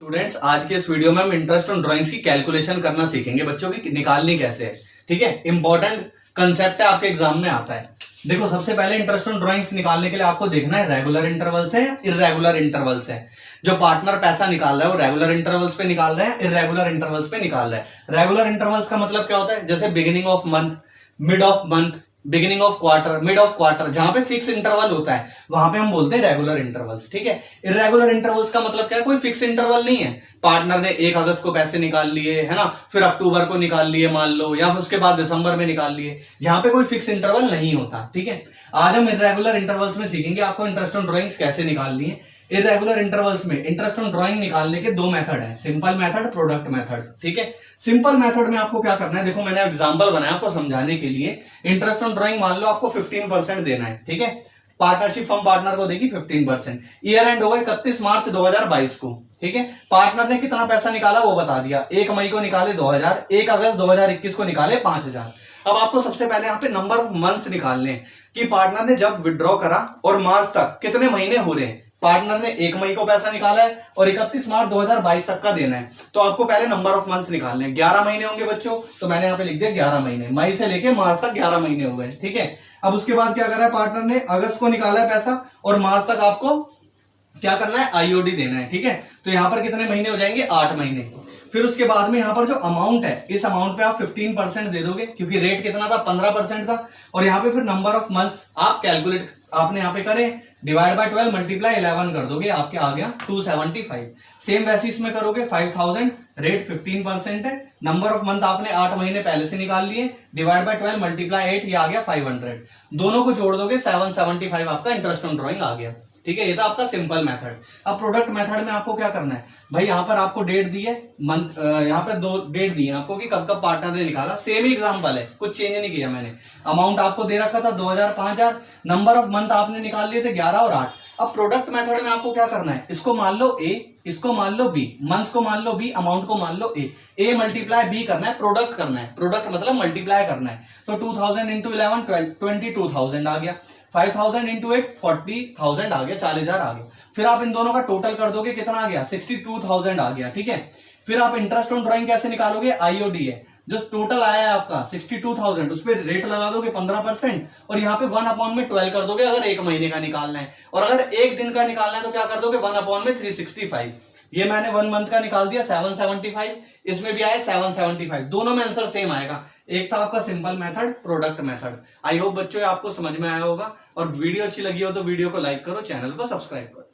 Students, आज के इस वीडियो में हम इंटरेस्ट ऑन ड्राइंग्स की कैलकुलेशन करना सीखेंगे। बच्चों की निकालनी कैसे है, ठीक है। इंपॉर्टेंट कंसेप्ट है, आपके एग्जाम में आता है। देखो, सबसे पहले इंटरेस्ट ऑन ड्राइंग्स निकालने के लिए आपको देखना है रेगुलर इंटरवल्स है या इर्रेगुलर इंटरवल्स है। जो पार्टनर पैसा निकाल रहा है वो रेगुलर इंटरवल्स पे निकाल रहा है, इर्रेगुलर इंटरवल्स पे निकाल रहा है। रेगुलर इंटरवल्स का मतलब क्या होता है, जैसे beginning of month, mid of month, beginning of quarter, mid of quarter, जहां पे फिक्स इंटरवल होता है वहां पे हम बोलते हैं रेगुलर इंटरवल्स, ठीक है। इर्रेगुलर इंटरवल्स का मतलब क्या है, कोई फिक्स इंटरवल नहीं है। पार्टनर ने 1 अगस्त को पैसे निकाल लिए, है ना, फिर अक्टूबर को निकाल लिए मान लो, या फिर उसके बाद दिसंबर में निकाल लिए। यहाँ पे कोई फिक्स इंटरवल नहीं होता, ठीक है। आज हम इर्रेगुलर इंटरवल्स में सीखेंगे आपको इंटरेस्ट ऑन ड्राइंग्स कैसे निकालनी है। इर्रेगुलर इंटरवल्स में इंटरेस्ट ऑन ड्राइंग निकालने के 2 मेथड है, सिंपल मेथड, प्रोडक्ट मेथड, ठीक है। सिंपल मेथड में आपको क्या करना है, देखो मैंने एग्जांपल बनाया आपको समझाने के लिए। इंटरेस्ट ऑन ड्राइंग मान लो आपको 15% देना है, ठीक है। पार्टनरशिप फर्म पार्टनर को देगी 15%। ईयर एंड होगा 31 मार्च 2022 को, ठीक है। पार्टनर ने कितना पैसा निकाला वो बता दिया। 1 मई को निकाले 2000, 1 अगस्त 2021 को निकाले 5000। अब आपको सबसे पहले यहाँ पे नंबर ऑफ मंथ्स निकालने हैं कि पार्टनर ने जब विड्रॉ करा और मार्च तक कितने महीने हो रहे हैं। पार्टनर ने 1 मई को पैसा निकाला है और 31 मार्च 2022 तक का देना है, तो आपको पहले नंबर ऑफ मंथ्स निकालने हैं। 11 महीने होंगे बच्चों, तो मैंने यहाँ पे लिख दिया 11 महीने। मई से लेके मार्च तक 11 महीने हो गए, ठीक है। अब उसके बाद क्या करा है, पार्टनर ने अगस्त को निकाला है पैसा और मार्च तक आपको क्या करना है, आईओडी देना है, ठीक है। तो यहाँ पर कितने महीने हो जाएंगे, 8 महीने। फिर उसके बाद में यहाँ पर जो अमाउंट है, इस अमाउंट पे आप 15% दे दोगे, क्योंकि रेट कितना था, 15% था। और यहाँ पे फिर नंबर ऑफ मंथ्स आप कैलकुलेट आपने यहाँ पे करें, डिवाइड बाय 12 मल्टीप्लाई 11 कर दोगे, आपके आ गया 275। सेम वैसे इसमें करोगे 5000, रेट 15% है, नंबर ऑफ मंथ आपने 8 महीने पहले से निकाल लिए, डिवाइड बाय 12 मल्टीप्लाई 8, ये आ गया 500। दोनों को जोड़ दोगे 775, आपका इंटरेस्ट ऑन ड्राइंग आ गया, ठीक है। ये था आपका सिंपल मेथड। अब प्रोडक्ट मेथड में आपको क्या करना है भाई, यहाँ पर आपको डेट दी है, मंथ, यहाँ पर 2 डेट दी है आपको कि कब कब पार्टनर ने निकाला। सेम ही एग्जांपल है, कुछ चेंज नहीं किया मैंने। अमाउंट आपको दे रखा था 2000, 5000, नंबर ऑफ मंथ आपने निकाल लिए थे 11 और 8। अब प्रोडक्ट मेथड में आपको क्या करना है, इसको मान लो ए, इसको मान लो बी, मंथ्स को मान लो बी, अमाउंट को मान लो ए मल्टीप्लाई बी करना है, प्रोडक्ट करना है। प्रोडक्ट मतलब मल्टीप्लाई करना है। तो 2000 इंटू 11 22,000 आ गया, 5000 इंटू 8 40,000 आ गया, 40,000 आ गया। फिर आप इन दोनों का टोटल कर दोगे, कितना आ गया, 62,000 आ गया, ठीक है। फिर आप इंटरेस्ट ऑन ड्राइंग कैसे निकालोगे, आईओडी है, जो टोटल आया है आपका 62,000, उस पर रेट लगा दोगे 15% और यहाँ पे 1/12 कर दोगे अगर 1 महीने का निकालना है। और अगर 1 दिन का निकालना है तो क्या कर दोगे, 1/365। ये मैंने 1 मंथ का निकाल दिया 775, इसमें भी आया 775। दोनों में आंसर सेम आएगा। एक था आपका simple method, product method. I hope बच्चों आपको समझ में आया होगा, और वीडियो अच्छी लगी हो तो वीडियो को लाइक करो, चैनल को सब्सक्राइब करो।